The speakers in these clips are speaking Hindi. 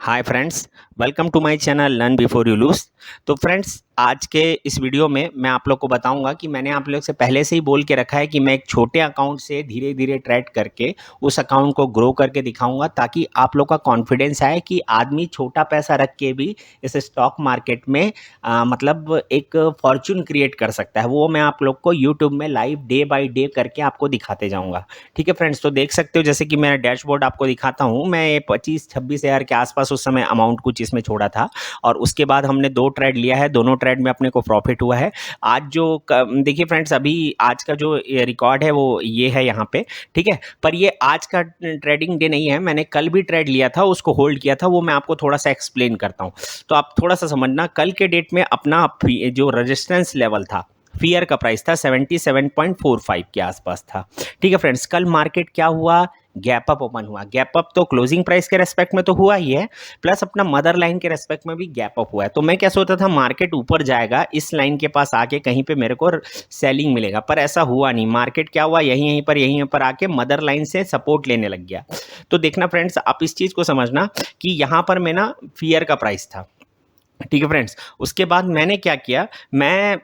Hi friends, welcome to my channel learn before you lose. तो फ्रेंड्स, आज के इस वीडियो में मैं आप लोग को बताऊंगा कि मैंने आप लोग से पहले से ही बोल के रखा है कि मैं एक छोटे अकाउंट से धीरे धीरे ट्रेड करके उस अकाउंट को ग्रो करके दिखाऊंगा, ताकि आप लोग का कॉन्फिडेंस आए कि आदमी छोटा पैसा रख के भी इस स्टॉक मार्केट में मतलब एक फॉर्चून क्रिएट कर सकता है। वो मैं आप लोग को यूट्यूब में लाइव डे बाय डे करके आपको दिखाते जाऊँगा। ठीक है फ्रेंड्स, तो देख सकते हो जैसे कि मेरा डैशबोर्ड आपको दिखाता हूँ। मैं 25-26 हज़ार के आसपास उस समय अमाउंट कुछ इसमें छोड़ा था, और उसके बाद हमने 2 ट्रेड लिया है। दोनों ट्रेड में अपने को प्रॉफिट हुआ है। आज जो देखिए फ्रेंड्स, अभी आज का जो रिकॉर्ड है वो ये है यहाँ पे। ठीक है, पर ये आज का ट्रेडिंग डे नहीं है। मैंने कल भी ट्रेड लिया था, उसको होल्ड किया था, वो मैं आपको थोड़ा सा एक्सप्लेन करता हूँ। तो आप थोड़ा सा समझना, कल के डेट में अपना जो रेजिस्टेंस लेवल था, फियर का प्राइस था 77.45 के आसपास था। ठीक है फ्रेंड्स, कल मार्केट क्या हुआ? गैप अप ओपन हुआ। गैप अप तो क्लोजिंग प्राइस के रेस्पेक्ट में तो हुआ ही है, प्लस अपना मदर लाइन के रेस्पेक्ट में भी गैप अप हुआ है। तो मैं क्या सोचा था, मार्केट ऊपर जाएगा, इस लाइन के पास आके कहीं पे मेरे को सेलिंग मिलेगा, पर ऐसा हुआ नहीं। मार्केट क्या हुआ, यहीं पर आके मदर लाइन से सपोर्ट लेने लग गया। तो देखना फ्रेंड्स, आप इस चीज़ को समझना कि यहाँ पर मैं ना फियर का प्राइस था। ठीक है फ्रेंड्स, उसके बाद मैंने क्या किया, मैं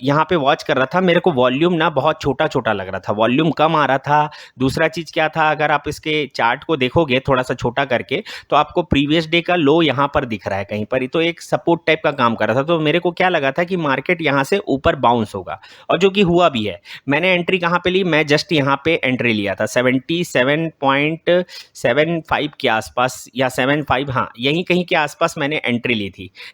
यहाँ पे वॉच कर रहा था। मेरे को वॉल्यूम ना बहुत छोटा छोटा लग रहा था, वॉल्यूम कम आ रहा था। दूसरा चीज़ क्या था, अगर आप इसके चार्ट को देखोगे थोड़ा सा छोटा करके, तो आपको प्रीवियस डे का लो यहाँ पर दिख रहा है कहीं पर ही, तो एक सपोर्ट टाइप का काम कर रहा था। तो मेरे को क्या लगा था कि मार्केट यहाँ से ऊपर बाउंस होगा, और जो कि हुआ भी है। मैंने एंट्री कहाँ पे ली, मैं जस्ट यहाँ पे एंट्री लिया था 77.75 के आसपास, या 75, हाँ यहीं कहीं के आसपास मैंने एंट्री ली थी।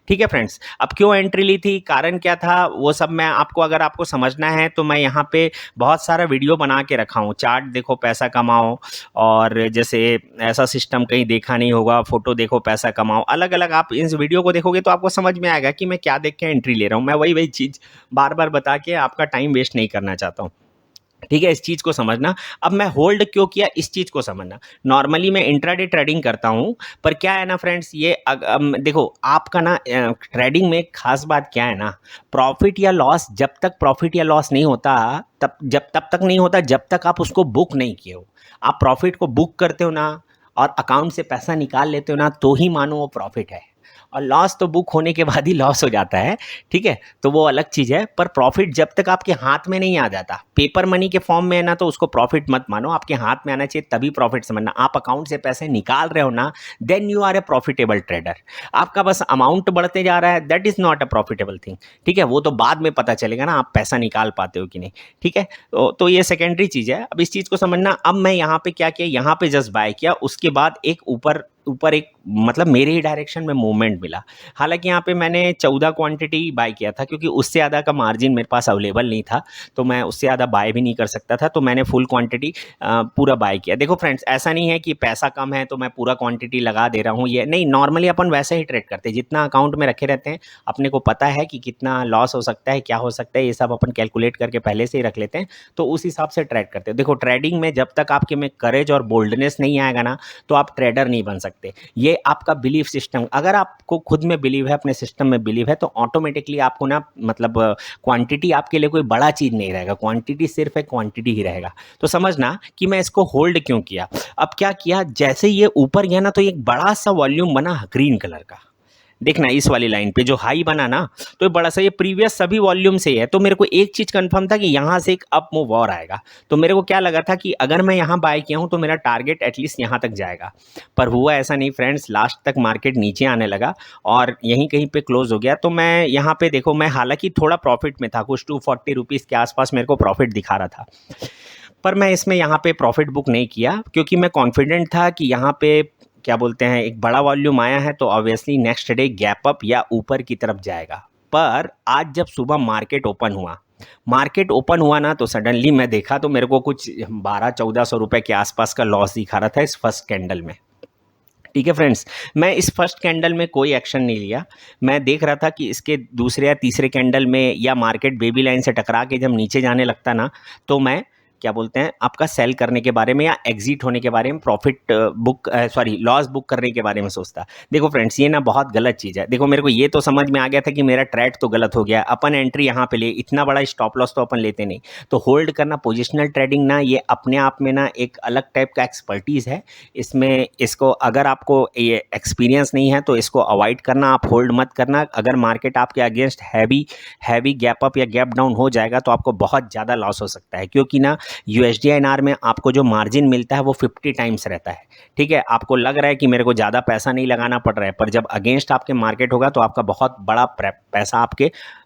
ठीक है फ्रेंड्स, अब क्यों एंट्री ली थी, कारण क्या था, वो सब मैं आपको, अगर आपको समझना है तो मैं यहाँ पे बहुत सारा वीडियो बना के रखा हूँ। चार्ट देखो पैसा कमाओ, और जैसे ऐसा सिस्टम कहीं देखा नहीं होगा, फोटो देखो पैसा कमाओ, अलग अलग आप इस वीडियो को देखोगे तो आपको समझ में आएगा कि मैं क्या देख के एंट्री ले रहा हूँ। मैं वही वही चीज़ बार बार बता के आपका टाइम वेस्ट नहीं करना चाहता हूँ। ठीक है, इस चीज़ को समझना। अब मैं होल्ड क्यों किया, इस चीज़ को समझना। नॉर्मली मैं इंट्राडे ट्रेडिंग करता हूँ, पर क्या है ना फ्रेंड्स, ये देखो आपका ना ट्रेडिंग में खास बात क्या है ना, प्रॉफिट या लॉस, जब तक प्रॉफिट या लॉस नहीं होता, तब तक नहीं होता जब तक आप उसको बुक नहीं किए हो। आप प्रॉफिट को बुक करते हो ना, और अकाउंट से पैसा निकाल लेते हो ना, तो ही मानो वो प्रॉफिट है। और लॉस तो बुक होने के बाद ही लॉस हो जाता है। ठीक है, तो वो अलग चीज़ है। पर प्रॉफिट जब तक आपके हाथ में नहीं आ जाता, पेपर मनी के फॉर्म में है ना, तो उसको प्रॉफिट मत मानो, आपके हाथ में आना चाहिए तभी प्रॉफिट समझना। आप अकाउंट से पैसे निकाल रहे हो ना, then you are a profitable trader. आपका बस अमाउंट बढ़ते जा रहा है, that is not a profitable thing. ठीक है, वो तो बाद में पता चलेगा ना आप पैसा निकाल पाते हो कि नहीं। ठीक है, तो ये सेकेंडरी चीज़ है। अब इस चीज़ को समझना। अब मैं यहाँ पे क्या किया, यहाँ पे जस्ट बाय किया, उसके बाद एक ऊपर ऊपर एक मतलब मेरे ही डायरेक्शन में मूवमेंट मिला। हालांकि यहाँ पे मैंने 14 क्वांटिटी बाय किया था, क्योंकि उससे ज़्यादा का मार्जिन मेरे पास अवेलेबल नहीं था, तो मैं उससे ज़्यादा बाय भी नहीं कर सकता था। तो मैंने फुल क्वांटिटी पूरा बाय किया। देखो फ्रेंड्स, ऐसा नहीं है कि पैसा कम है तो मैं पूरा क्वांटिटी लगा दे रहा हूँ, ये नहीं। नॉर्मली अपन वैसे ही ट्रेड करते हैं, जितना अकाउंट में रखे रहते हैं, अपने को पता है कि कितना लॉस हो सकता है, क्या हो सकता है, ये सब अपन कैलकुलेट करके पहले से ही रख लेते हैं, तो उस हिसाब से ट्रेड करते हैं। देखो, ट्रेडिंग में जब तक आपके में करेज और बोल्डनेस नहीं आएगा ना, तो आप ट्रेडर नहीं बन सकते। ये आपका बिलीफ सिस्टम, अगर आपको खुद में बिलीव है, अपने सिस्टम में बिलीव है, तो ऑटोमेटिकली आपको ना मतलब क्वांटिटी आपके लिए कोई बड़ा चीज़ नहीं रहेगा, क्वांटिटी सिर्फ एक क्वांटिटी ही रहेगा। तो समझना कि मैं इसको होल्ड क्यों किया। अब क्या किया, जैसे ये ऊपर गया ना, तो एक बड़ा सा वॉल्यूम बना ग्रीन कलर का। देखना इस वाली लाइन पे जो हाई बना ना, तो ये बड़ा सा, ये प्रीवियस सभी वॉल्यूम से ही है। तो मेरे को एक चीज़ कंफर्म था कि यहाँ से एक अप मूव और आएगा। तो मेरे को क्या लगा था कि अगर मैं यहाँ बाय किया हूँ तो मेरा टारगेट एटलीस्ट यहाँ तक जाएगा। पर हुआ ऐसा नहीं फ्रेंड्स, लास्ट तक मार्केट नीचे आने लगा और यहीं कहीं पे क्लोज हो गया। तो मैं यहाँ पे देखो, मैं हालांकि थोड़ा प्रॉफिट में था, कुछ 240 रुपीज़ के आसपास मेरे को प्रॉफिट दिखा रहा था, पर मैं इसमें यहाँ पे प्रॉफिट बुक नहीं किया, क्योंकि मैं कॉन्फिडेंट था कि यहाँ पे क्या बोलते हैं, एक बड़ा वॉल्यूम आया है, तो obviously next day gap up या ऊपर की तरफ जाएगा। पर आज जब सुबह मार्केट ओपन हुआ ना, तो सडनली मैं देखा तो मेरे को कुछ 1200-1400 रुपए के आसपास का लॉस दिखा रहा था इस फर्स्ट कैंडल में। ठीक है फ्रेंड्स, मैं इस फर्स्ट कैंडल में कोई एक्शन नहीं लिया। मैं देख रहा था कि इसके दूसरे या तीसरे कैंडल में, या मार्केट बेबी लाइन से टकरा के जब नीचे जाने लगता ना, तो मैं क्या बोलते हैं, आपका सेल करने के बारे में या एग्जिट होने के बारे में, प्रॉफिट लॉस बुक करने के बारे में सोचता। देखो फ्रेंड्स, ये ना बहुत गलत चीज़ है। देखो मेरे को ये तो समझ में आ गया था कि मेरा ट्रेड तो गलत हो गया, अपन एंट्री यहाँ पे ले, इतना बड़ा स्टॉप लॉस तो अपन लेते नहीं। तो होल्ड करना, पोजिशनल ट्रेडिंग ना, ये अपने आप में ना एक अलग टाइप का एक्सपर्टीज़ है। इसमें इसको अगर आपको ये एक्सपीरियंस नहीं है तो इसको अवॉइड करना, आप होल्ड मत करना। अगर मार्केट आपके अगेंस्ट हैवी गैप अप या गैप डाउन हो जाएगा तो आपको बहुत ज़्यादा लॉस हो सकता है, क्योंकि ना USD/INR में आपको जो मार्जिन मिलता है वो 50 टाइम्स रहता है। ठीक है, आपको लग रहा है कि मेरे को ज़्यादा पैसा नहीं लगाना पड़ रहा है, पर जब अगेंस्ट आपके मार्केट होगा तो आपका बहुत बड़ा पैसा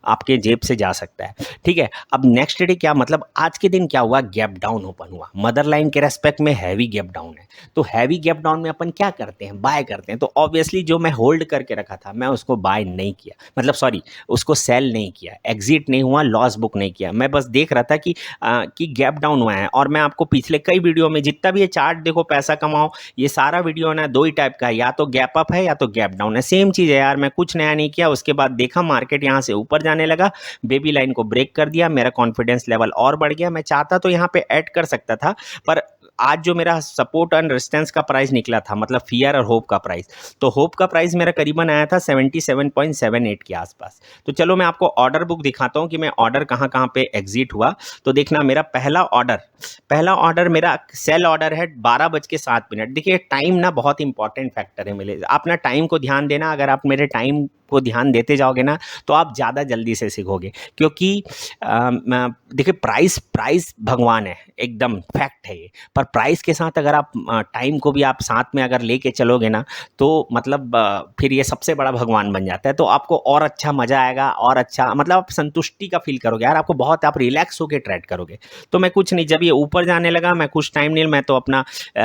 आपके जेब से जा सकता है। ठीक है, अब नेक्स्ट डे क्या मतलब आज के दिन क्या हुआ, गैप डाउन ओपन हुआ, मदर लाइन के रेस्पेक्ट में हैवी गैप डाउन है। तो हैवी गैप डाउन में अपन क्या करते हैं, बाय करते हैं। तो ऑब्वियसली जो मैं होल्ड करके रखा था मैं उसको बाय नहीं किया, मतलब सॉरी उसको सेल नहीं किया, एग्जिट नहीं हुआ, लॉस बुक नहीं किया। मैं बस देख रहा था कि गैप डाउन हुआ है। और मैं आपको पिछले कई वीडियो में जितना भी ये चार्ट देखो पैसा कमाओ, ये सारा वीडियो ना दो ही टाइप का है, या तो गैप अप है या तो गैप डाउन है, सेम चीज़ है यार। मैं कुछ नया नहीं किया। उसके बाद देखा मार्केट यहाँ से ऊपर जाने लगा, बेबी लाइन को ब्रेक कर दिया, मेरा कॉन्फिडेंस लेवल और बढ़ गया। मैं चाहता तो यहाँ पे ऐड कर सकता था, पर आज जो मेरा सपोर्ट एंड रेजिस्टेंस का प्राइस निकला था, मतलब फियर और होप का प्राइस, तो होप का प्राइस मेरा करीबन आया था 77.78 के आसपास। तो चलो मैं आपको ऑर्डर बुक दिखाता हूँ कि मैं ऑर्डर कहाँ कहाँ पे एग्जिट हुआ। तो देखना मेरा पहला ऑर्डर मेरा सेल ऑर्डर है 12:07। देखिए टाइम ना बहुत इंपॉर्टेंट फैक्टर है मेरे, अपना टाइम को ध्यान देना। अगर आप मेरे टाइम को ध्यान देते जाओगे ना तो आप ज़्यादा जल्दी से सीखोगे, क्योंकि देखिए प्राइस भगवान है, एकदम फैक्ट है ये। पर प्राइस के साथ अगर आप टाइम को भी आप साथ में अगर लेके चलोगे ना तो मतलब फिर ये सबसे बड़ा भगवान बन जाता है। तो आपको और अच्छा मज़ा आएगा, और अच्छा मतलब आप संतुष्टि का फील करोगे यार, आपको बहुत, आप रिलैक्स होकर ट्रेड करोगे। तो मैं कुछ नहीं, जब ये ऊपर जाने लगा मैं कुछ टाइम नहीं, मैं तो अपना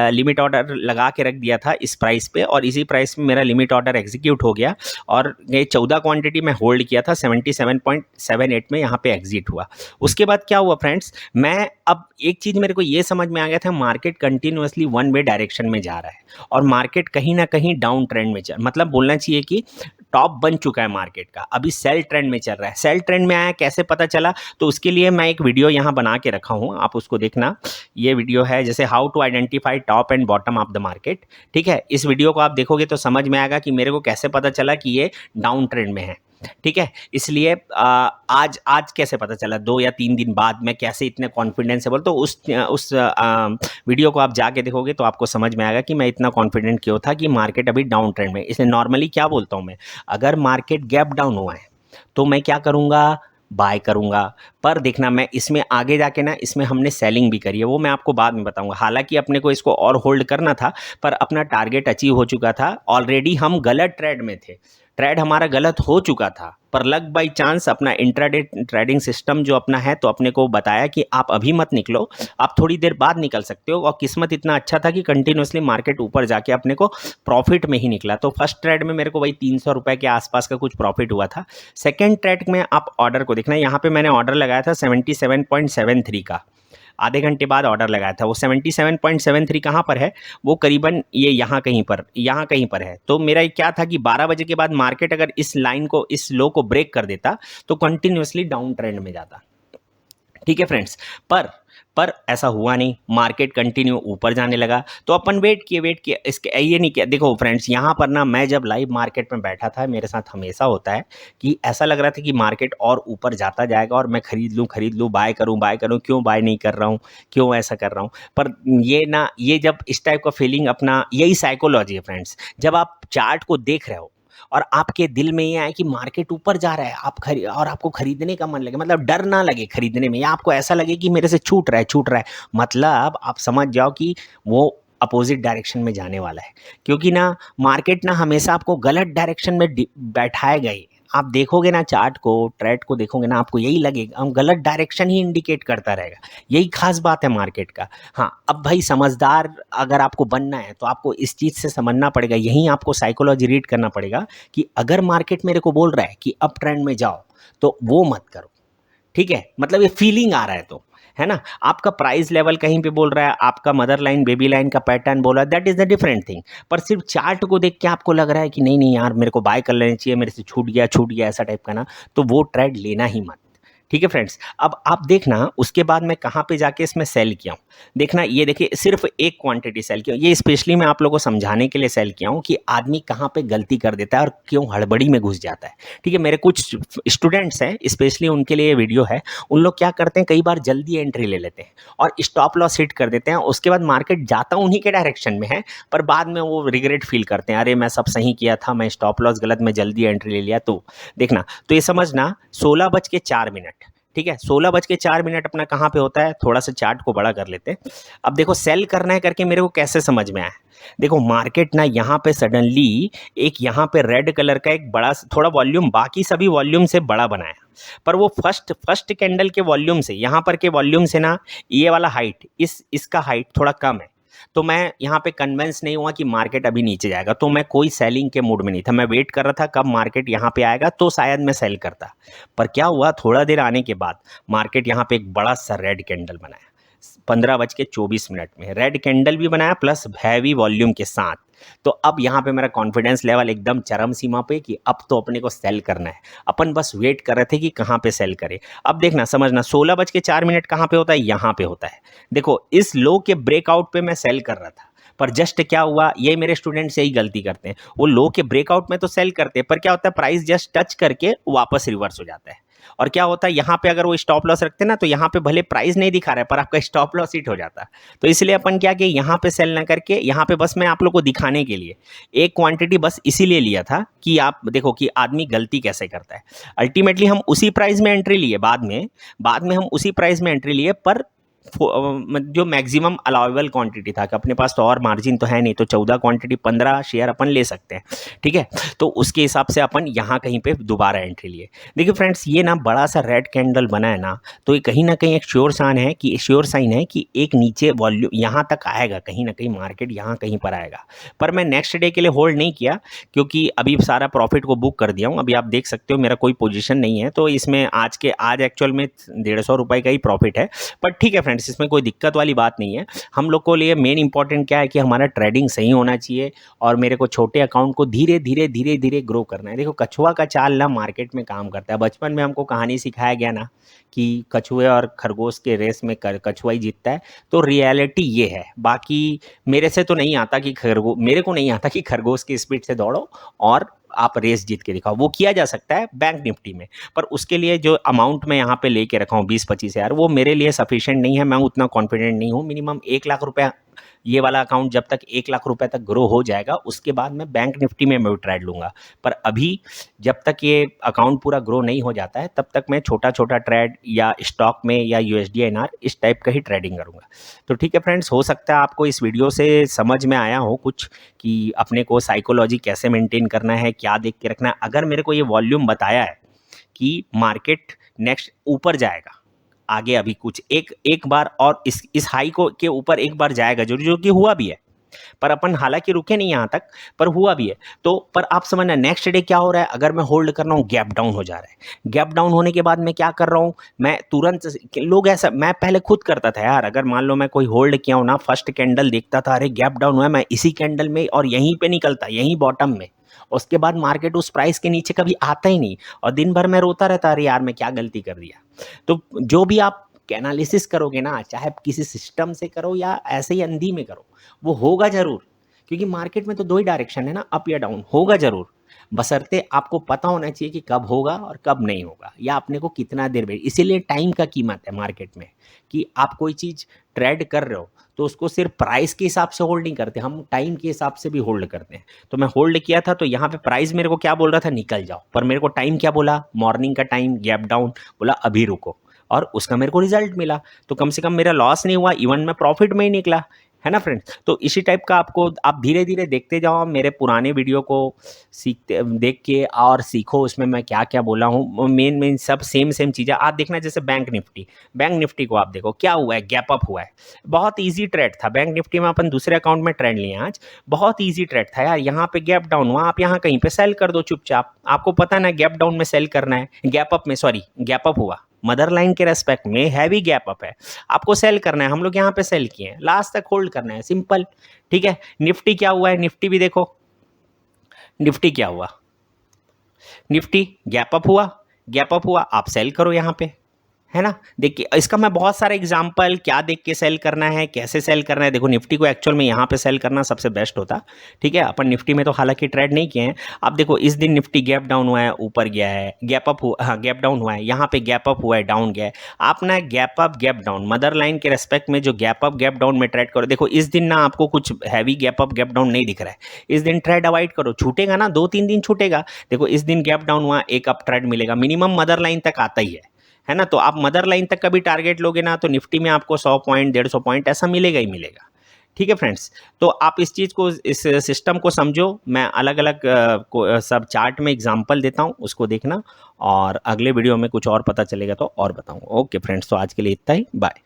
लिमिट ऑर्डर लगा के रख दिया था इस प्राइस पे, और इसी प्राइस में मेरा लिमिट ऑर्डर एग्जीक्यूट हो गया। और ये 14 क्वांटिटी में होल्ड किया था, 77.78 में यहाँ पे एग्जिट हुआ। उसके बाद क्या हुआ फ्रेंड्स, मैं अब एक चीज़ मेरे को ये समझ में आ गया था, market continuously one way direction में जा रहा है और मार्केट कहीं ना कहीं डाउन ट्रेंड में मतलब बोलना चाहिए कि टॉप बन चुका है मार्केट का, अभी सेल ट्रेंड में चल रहा है। सेल ट्रेंड में आया कैसे पता चला, तो उसके लिए मैं एक वीडियो यहाँ बना के रखा हूँ, आप उसको देखना। ये वीडियो है जैसे how to identify top and bottom of the market. ठीक है, इस वीडियो को आप देखोगे तो समझ में आएगा कि मेरे को कैसे पता चला कि ये डाउन ट्रेंड में है। ठीक है, इसलिए आज कैसे पता चला, 2 या 3 दिन बाद मैं कैसे इतने कॉन्फिडेंस से बोल, तो उस वीडियो को आप जाके देखोगे तो आपको समझ में आएगा कि मैं इतना कॉन्फिडेंट क्यों था कि मार्केट अभी डाउन ट्रेंड में। इसलिए नॉर्मली क्या बोलता हूँ मैं, अगर मार्केट गैप डाउन हुआ है तो मैं क्या करूँगा, बाय करूँगा। पर देखना मैं इसमें आगे जाके ना, इसमें हमने सेलिंग भी करी है, वो मैं आपको बाद में बताऊँगा। हालांकि अपने को इसको और होल्ड करना था, पर अपना टारगेट अचीव हो चुका था ऑलरेडी, हम गलत ट्रेड में थे, ट्रेड हमारा गलत हो चुका था, पर लक बाई चांस अपना इंट्राडे ट्रेडिंग सिस्टम जो अपना है तो अपने को बताया कि आप अभी मत निकलो, आप थोड़ी देर बाद निकल सकते हो। और किस्मत इतना अच्छा था कि कंटिन्यूसली मार्केट ऊपर जाके अपने को प्रॉफिट में ही निकला। तो फर्स्ट ट्रेड में मेरे को वही 300 रुपये के आसपास का कुछ प्रॉफिट हुआ था। सेकेंड ट्रेड में आप ऑर्डर को देखना, यहाँ पे मैंने ऑर्डर लगाया था 77.73 का, आधे घंटे बाद ऑर्डर लगाया था। वो 77.73 कहाँ पर है, वो करीबन ये यहाँ कहीं पर है। तो मेरा क्या था कि 12 बजे के बाद मार्केट अगर इस लाइन को, इस लो को ब्रेक कर देता तो कंटिन्यूसली डाउन ट्रेंड में जाता। ठीक है फ्रेंड्स, पर ऐसा हुआ नहीं, मार्केट कंटिन्यू ऊपर जाने लगा। तो अपन वेट किए इसके ये नहीं किया। देखो फ्रेंड्स, यहाँ पर ना मैं जब लाइव मार्केट में बैठा था, मेरे साथ हमेशा होता है कि ऐसा लग रहा था कि मार्केट और ऊपर जाता जाएगा और मैं खरीद लूँ, बाय करूँ, क्यों बाय नहीं कर रहा हूँ, क्यों ऐसा कर रहा हूँ। पर ये जब इस टाइप का फीलिंग, अपना यही साइकोलॉजी है फ्रेंड्स, जब आप चार्ट को देख रहे हो और आपके दिल में ये आए कि मार्केट ऊपर जा रहा है, और आपको खरीदने का मन लगे, मतलब डर ना लगे खरीदने में, या आपको ऐसा लगे कि मेरे से छूट रहा है, मतलब आप समझ जाओ कि वो अपोजिट डायरेक्शन में जाने वाला है। क्योंकि ना मार्केट ना हमेशा आपको गलत डायरेक्शन में बैठाएगा ही। आप देखोगे ना चार्ट को, ट्रेड को देखोगे ना, आपको यही लगेगा हम गलत डायरेक्शन ही इंडिकेट करता रहेगा। यही खास बात है मार्केट का। हाँ, अब भाई समझदार अगर आपको बनना है तो आपको इस चीज़ से समझना पड़ेगा, यहीं आपको साइकोलॉजी रीड करना पड़ेगा कि अगर मार्केट मेरे को बोल रहा है कि अप ट्रेंड में जाओ तो वो मत करो। ठीक है, मतलब ये फीलिंग आ रहा है तो, है ना, आपका प्राइस लेवल कहीं पे बोल रहा है, आपका मदर लाइन बेबी लाइन का पैटर्न बोल रहा है, that is the different thing. पर सिर्फ चार्ट को देख के आपको लग रहा है कि नहीं यार मेरे को बाय कर लेना चाहिए, मेरे से छूट गया ऐसा टाइप का ना, तो वो ट्रेड लेना ही मत। ठीक है फ्रेंड्स। अब आप देखना उसके बाद मैं कहाँ पे जाके इसमें सेल किया हूँ। देखना ये देखिए सिर्फ एक क्वांटिटी सेल किया हूँ। ये स्पेशली मैं आप लोगों को समझाने के लिए सेल किया हूँ कि आदमी कहाँ पे गलती कर देता है और क्यों हड़बड़ी में घुस जाता है। ठीक है, मेरे कुछ स्टूडेंट्स हैं स्पेशली उनके लिए ये वीडियो है। उन लोग क्या करते हैं कई बार जल्दी एंट्री ले लेते हैं और स्टॉप लॉस हिट कर देते हैं। उसके बाद मार्केट जाता उन्हीं के डायरेक्शन में है, पर बाद में वो रिग्रेट फील करते हैं, अरे मैं सब सही किया था, मैं स्टॉप लॉस गलत, मैं जल्दी एंट्री ले लिया। तो देखना, तो ये समझना 16:04, ठीक है, 16:04 अपना कहाँ पे होता है, थोड़ा सा चार्ट को बड़ा कर लेते हैं। अब देखो सेल करना है करके मेरे को कैसे समझ में आया। देखो मार्केट ना यहाँ पे सडनली एक यहाँ पे रेड कलर का एक बड़ा थोड़ा वॉल्यूम बाकी सभी वॉल्यूम से बड़ा बनाया, पर वो फर्स्ट कैंडल के वॉल्यूम से यहाँ पर के वॉल्यूम से ना ये वाला हाइट इसका हाइट थोड़ा कम है। तो मैं यहाँ पे कन्विंस नहीं हुआ कि मार्केट अभी नीचे जाएगा, तो मैं कोई सेलिंग के मूड में नहीं था। मैं वेट कर रहा था कब मार्केट यहाँ पे आएगा तो शायद मैं सेल करता। पर क्या हुआ, थोड़ा देर आने के बाद मार्केट यहाँ पे एक बड़ा सा रेड कैंडल बनाया 15:24 में। रेड कैंडल भी बनाया प्लस हैवी वॉल्यूम के साथ। तो अब यहाँ पे मेरा कॉन्फिडेंस लेवल एकदम चरम सीमा पे कि अब तो अपने को सेल करना है। अपन बस वेट कर रहे थे कि कहाँ पे सेल करे। अब देखना समझना 16:04 कहाँ पे होता है, यहाँ पे होता है। देखो इस लो के ब्रेकआउट पे मैं सेल कर रहा था, पर जस्ट क्या हुआ, ये मेरे स्टूडेंट्स यही गलती करते हैं, वो लो के ब्रेकआउट में तो सेल करते हैं, पर क्या होता है प्राइस जस्ट टच करके वापस रिवर्स हो जाता है। और क्या होता है यहाँ पे अगर वो स्टॉप लॉस रखते हैं ना, तो यहाँ पे भले प्राइस नहीं दिखा रहा है पर आपका स्टॉप लॉस हिट हो जाता है। तो इसलिए अपन क्या कि यहाँ पे सेल ना करके यहाँ पे बस मैं आप लोग को दिखाने के लिए एक क्वांटिटी बस इसीलिए लिया था कि आप देखो कि आदमी गलती कैसे करता है। अल्टीमेटली हम उसी प्राइस में एंट्री लिए, बाद में हम उसी प्राइस में एंट्री लिए, पर जो मैक्सिमम अलाउेबल क्वांटिटी था कि अपने पास तो और मार्जिन तो है नहीं, तो 14 क्वांटिटी 15 शेयर अपन ले सकते हैं। ठीक है, तो उसके हिसाब से अपन यहाँ कहीं पे दोबारा एंट्री लिए। देखिए फ्रेंड्स ये ना बड़ा सा रेड कैंडल बना है ना, तो ये कहीं ना कहीं एक श्योर साइन है कि एक नीचे वॉल्यूम यहाँ तक आएगा, कहीं ना कहीं मार्केट यहाँ कहीं पर आएगा। पर मैं नेक्स्ट डे के लिए होल्ड नहीं किया क्योंकि अभी सारा प्रॉफिट को बुक कर दिया हूँ। अभी आप देख सकते हो मेरा कोई पोजीशन नहीं है, तो इसमें आज एक्चुअल में 150 रुपये का ही प्रॉफिट है। पर ठीक है फ्रेंड्स, इसमें कोई दिक्कत वाली बात नहीं है। हम लोग को लिए मेन इंपॉर्टेंट क्या है कि हमारा ट्रेडिंग सही होना चाहिए और मेरे को छोटे अकाउंट को धीरे धीरे ग्रो करना है। देखो कछुआ का चाल ना मार्केट में काम करता है। बचपन में हमको कहानी सिखाया गया ना कि कछुए और खरगोश के रेस में कछुआ ही जीतता है, तो रियलिटी ये है। बाकी मेरे को नहीं आता कि खरगोश की स्पीड से दौड़ो और आप रेस जीत के दिखाओ। वो किया जा सकता है बैंक निफ्टी में, पर उसके लिए जो अमाउंट मैं यहाँ पे लेके रखा हूँ 20-25 हज़ार, वो मेरे लिए सफिशिएंट नहीं है। मैं उतना कॉन्फिडेंट नहीं हूँ। मिनिमम 1 लाख रुपया ये वाला अकाउंट जब तक 1 लाख रुपए तक ग्रो हो जाएगा उसके बाद मैं बैंक निफ्टी में मैं ट्रेड लूँगा। पर अभी जब तक ये अकाउंट पूरा ग्रो नहीं हो जाता है तब तक मैं छोटा छोटा ट्रेड या स्टॉक में या USD INR इस टाइप का ही ट्रेडिंग करूँगा। तो ठीक है फ्रेंड्स, हो सकता है आपको इस वीडियो से समझ में आया हो कुछ कि अपने को साइकोलॉजी कैसे मेंटेन करना है, क्या देख के रखना है। अगर मेरे को ये वॉल्यूम बताया है कि मार्केट नेक्स्ट ऊपर जाएगा आगे, अभी कुछ एक बार और इस हाई को के ऊपर एक बार जाएगा जो कि हुआ भी है, पर अपन हालांकि रुके नहीं यहाँ तक, पर हुआ भी है। तो पर आप समझना नेक्स्ट डे क्या हो रहा है, अगर मैं होल्ड कर रहा हूँ गैप डाउन हो जा रहा है। गैप डाउन होने के बाद मैं क्या कर रहा हूँ, मैं तुरंत, लोग ऐसा, मैं पहले खुद करता था यार, अगर मान लो मैं कोई होल्ड किया हूँ ना, फर्स्ट कैंडल देखता था अरे गैप डाउन हुआ है, मैं इसी कैंडल में और यहीं पे निकलता, यहीं बॉटम में। उसके बाद मार्केट उस प्राइस के नीचे कभी आता ही नहीं और दिन भर मैं रोता रहता, अरे यार मैं क्या गलती कर दिया। तो जो भी आप एनालिसिस करोगे ना, चाहे किसी सिस्टम से करो या ऐसे ही अंधी में करो, वो होगा जरूर, क्योंकि मार्केट में तो दो ही डायरेक्शन है ना, अप या डाउन, होगा जरूर। बशर्ते आपको पता होना चाहिए कि कब होगा और कब नहीं होगा, या अपने को कितना देर वेट। इसीलिए टाइम का कीमत है मार्केट में, कि आप कोई चीज़ ट्रेड कर रहे हो तो उसको सिर्फ प्राइस के हिसाब से होल्ड नहीं करते, हम टाइम के हिसाब से भी होल्ड करते हैं। तो मैं होल्ड किया था, तो यहाँ पे प्राइस मेरे को क्या बोल रहा था, निकल जाओ, पर मेरे को टाइम क्या बोला, मॉर्निंग का टाइम गैप डाउन बोला अभी रुको, और उसका मेरे को रिजल्ट मिला। तो कम से कम मेरा लॉस नहीं हुआ, इवन मैं प्रॉफिट में ही निकला, है ना फ्रेंड्स। तो इसी टाइप का आपको आप धीरे धीरे देखते जाओ मेरे पुराने वीडियो को, सीखते देख के और सीखो उसमें मैं क्या क्या बोला हूँ। मेन सब सेम चीज़ें आप देखना। जैसे बैंक निफ्टी को आप देखो क्या हुआ है, गैप अप हुआ है। बहुत ईजी ट्रेड था बैंक निफ्टी में, अपन दूसरे अकाउंट में ट्रेड लिए आज, बहुत ईजी ट्रेड था यार। यहाँ पे गैप डाउन हुआ, आप यहाँ कहीं पे सेल कर दो चुपचाप, आपको पता ना गैप डाउन में सेल करना है, गैप अप हुआ, मदर लाइन के रेस्पेक्ट में हैवी गैप अप है, आपको सेल करना है। हम लोग यहाँ पे सेल किए हैं, लास्ट तक होल्ड करना है, सिंपल। ठीक है, निफ्टी क्या हुआ है, निफ्टी भी देखो, निफ्टी क्या हुआ, निफ्टी गैप अप हुआ, आप सेल करो यहाँ पे, है ना। देखिए इसका मैं बहुत सारे एग्जांपल, क्या देख के सेल करना है, कैसे सेल करना है। देखो निफ्टी को एक्चुअल में यहाँ पे सेल करना सबसे बेस्ट होता, ठीक है। अपन निफ्टी में तो हालांकि ट्रेड नहीं किए हैं। अब देखो इस दिन निफ्टी गैप डाउन हुआ है, ऊपर गया है, गैप अप हुआ, हाँ गैप डाउन हुआ है, यहाँ पे गैप अप हुआ है, डाउन गया है। आप ना gap up gap down mother line के रेस्पेक्ट में जो गैप अप गैप डाउन में ट्रेड करो। देखो इस दिन ना आपको कुछ heavy gap up gap down नहीं दिख रहा है, इस दिन ट्रेड अवॉइड करो। छूटेगा ना, 2-3 दिन छूटेगा। देखो इस दिन गैप डाउन हुआ, एक अप ट्रेड मिलेगा, मिनिमम मदर लाइन तक आता ही है ना। तो आप मदर लाइन तक का भी टारगेट लोगे ना, तो निफ्टी में आपको 100 पॉइंट 150 पॉइंट ऐसा मिलेगा ही मिलेगा, ठीक है फ्रेंड्स। तो आप इस चीज़ को, इस सिस्टम को समझो। मैं अलग अलग सब चार्ट में एग्जांपल देता हूँ, उसको देखना, और अगले वीडियो में कुछ और पता चलेगा तो और बताऊँ। ओके फ्रेंड्स, तो आज के लिए इतना ही, बाय।